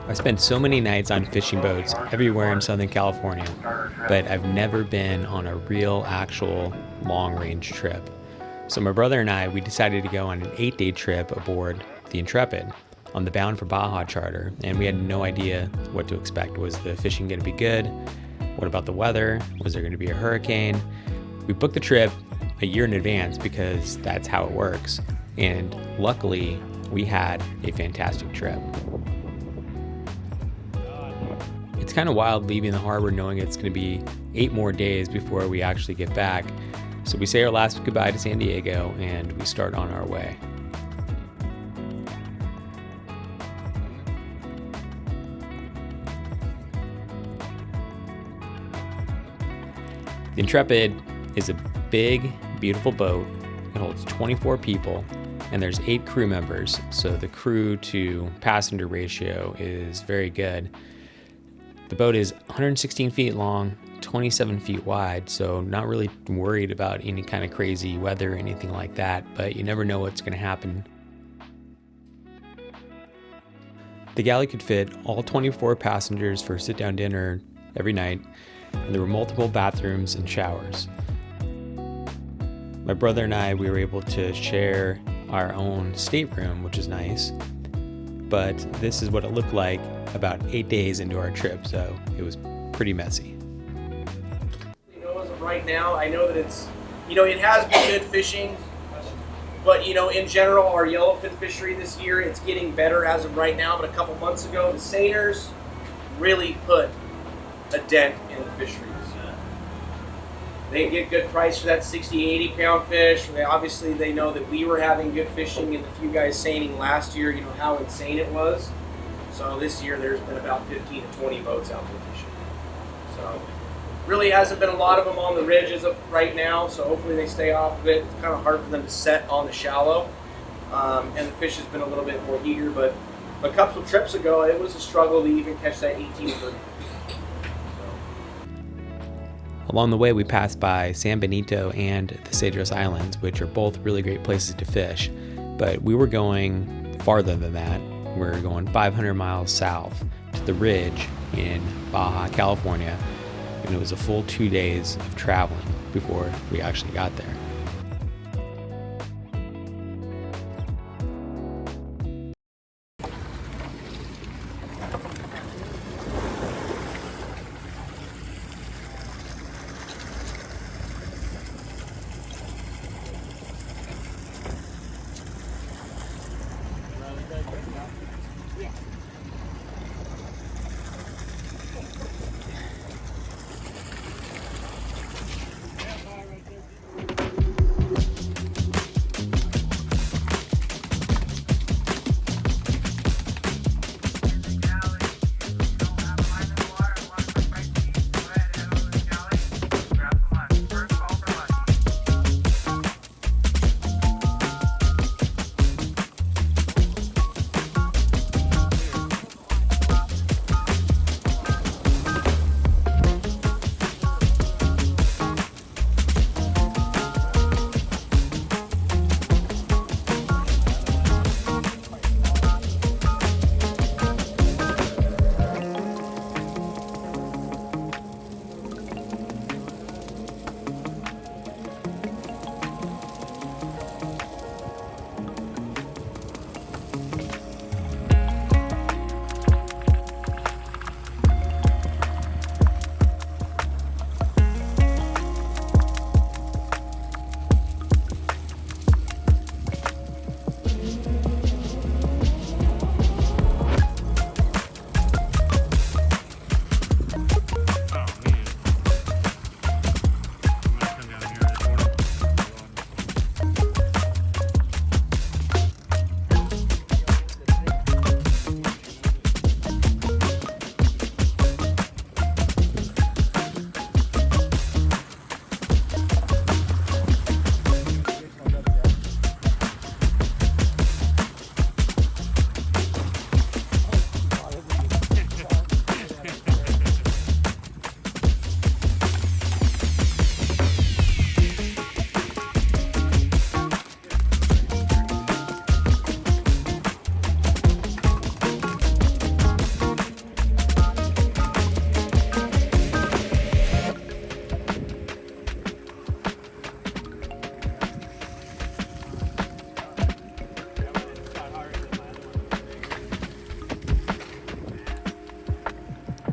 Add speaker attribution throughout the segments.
Speaker 1: I spent so many nights on fishing boats everywhere in Southern California, but I've never been on a real, actual long-range trip. So my brother and I, we decided to go on an 8-day trip aboard the Intrepid on the Bound for Baja charter, and we had no idea what to expect. Was the fishing going to be good? What about the weather? Was there going to be a hurricane? We booked the trip a year in advance because that's how it works, and luckily we had a fantastic trip. It's kind of wild leaving the harbor knowing it's going to be 8 more days before we actually get back. So we say our last goodbye to San Diego and we start on our way. The Intrepid is a big, beautiful boat. It holds 24 people and there's 8 crew members. So the crew to passenger ratio is very good. The boat is 116 feet long, 27 feet wide, so not really worried about any kind of crazy weather or anything like that, but you never know what's going to happen. The galley could fit all 24 passengers for sit-down dinner every night, and there were multiple bathrooms and showers. My brother and I, we were able to share our own stateroom, which is nice, but this is what it looked like about 8 days into our trip, so it was pretty messy.
Speaker 2: As of right now, I know that it's, it has been good fishing, but in general, our yellowfin fishery this year, it's getting better as of right now. But a couple months ago, the seiners really put a dent in the fisheries. They get good price for that 60, 80 pound fish. They know that we were having good fishing and the few guys seining last year, how insane it was. So this year there's been about 15 to 20 boats out there fishing. So really hasn't been a lot of them on the ridge as of right now, so hopefully they stay off of it. It's kind of hard for them to set on the shallow. And the fish has been a little bit more eager, but a couple of trips ago it was a struggle to even catch that 18 30.
Speaker 1: Along the way, we passed by San Benito and the Cedros Islands, which are both really great places to fish. But we were going farther than that. We're going 500 miles south to the ridge in Baja, California, and it was a full 2 days of traveling before we actually got there.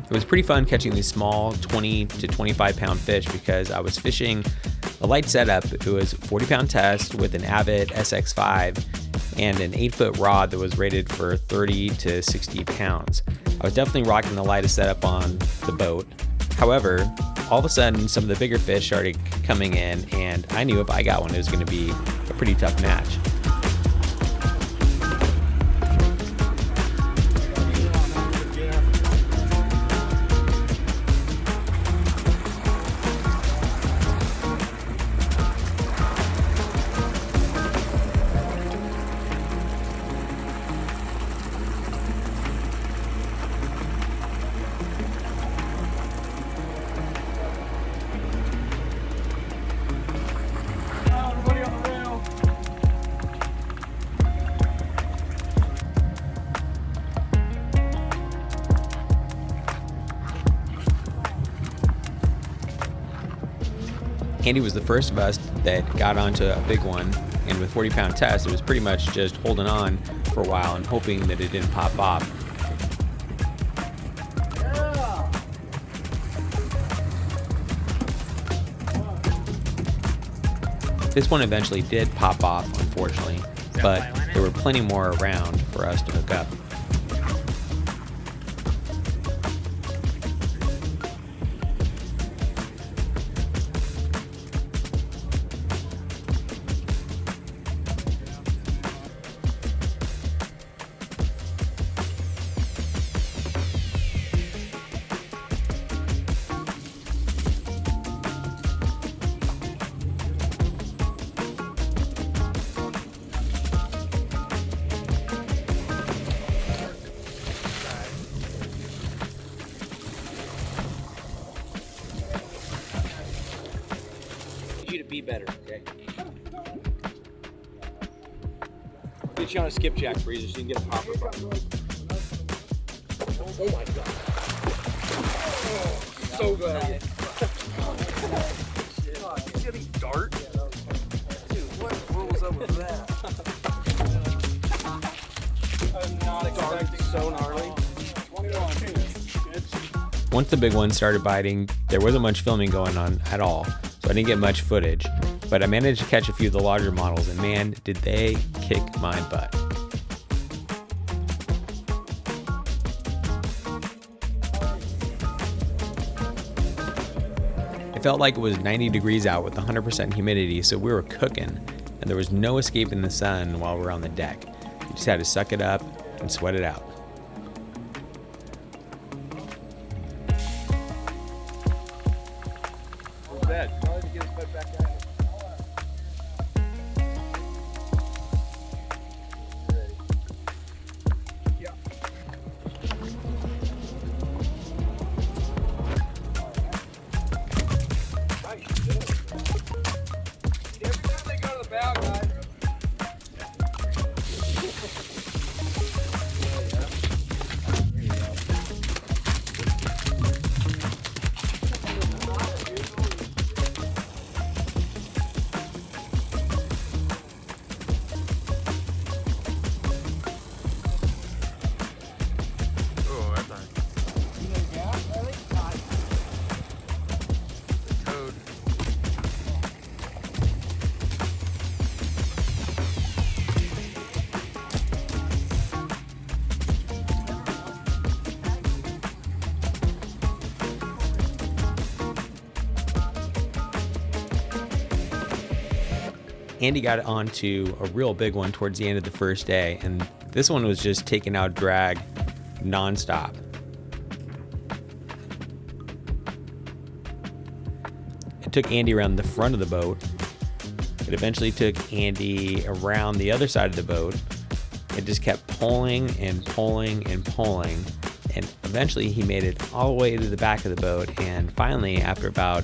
Speaker 1: It was pretty fun catching these small 20 to 25 pound fish because I was fishing a light setup. It was a 40-pound test with an Avid SX5 and an 8-foot rod that was rated for 30 to 60 pounds. I was definitely rocking the lightest setup on the boat. However, all of a sudden, some of the bigger fish started coming in, and I knew if I got one, it was going to be a pretty tough match. Andy was the first of us that got onto a big one, and with 40-pound test, it was pretty much just holding on for a while and hoping that it didn't pop off. This one eventually did pop off, unfortunately, but there were plenty more around for us to hook up.
Speaker 2: You to be better, okay? Get you on a skipjack freezer so you can get a proper bite. Oh my god. Oh, so good. You see any dart? Dude, what was up with that? I'm not expecting so gnarly.
Speaker 1: Once the big one started biting, there wasn't much filming going on at all, so I didn't get much footage, but I managed to catch a few of the larger models, and man, did they kick my butt. It felt like it was 90 degrees out with 100% humidity, so we were cooking, and there was no escaping the sun while we were on the deck. You just had to suck it up and sweat it out. Andy got onto a real big one towards the end of the first day, and this one was just taking out drag nonstop. It took Andy around the front of the boat. It eventually took Andy around the other side of the boat. It just kept pulling and pulling and pulling, and eventually he made it all the way to the back of the boat, and finally, after about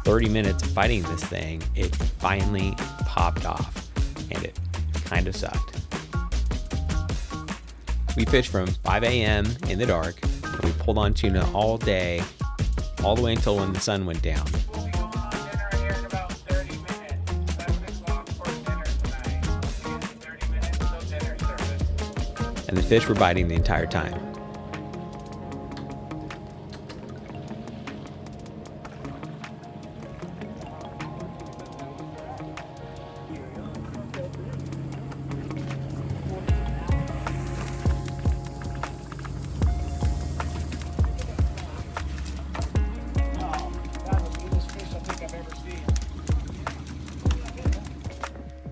Speaker 1: 30 minutes of fighting this thing, it finally popped off, and it kind of sucked. We fished from 5 a.m. in the dark, and we pulled on tuna all day, all the way until when the sun went down.
Speaker 3: We'll be going on dinner here in about 30 minutes. 7 o'clock for dinner tonight. In 30 minutes till dinner service.
Speaker 1: And the fish were biting the entire time.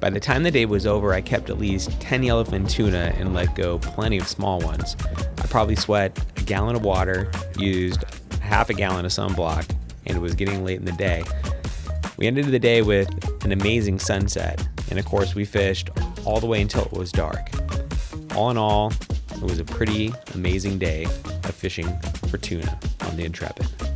Speaker 1: By the time the day was over, I kept at least 10 yellowfin tuna and let go plenty of small ones. I probably sweat a gallon of water, used half a gallon of sunblock, and it was getting late in the day. We ended the day with an amazing sunset, and of course we fished all the way until it was dark. All in all, it was a pretty amazing day of fishing for tuna on the Intrepid.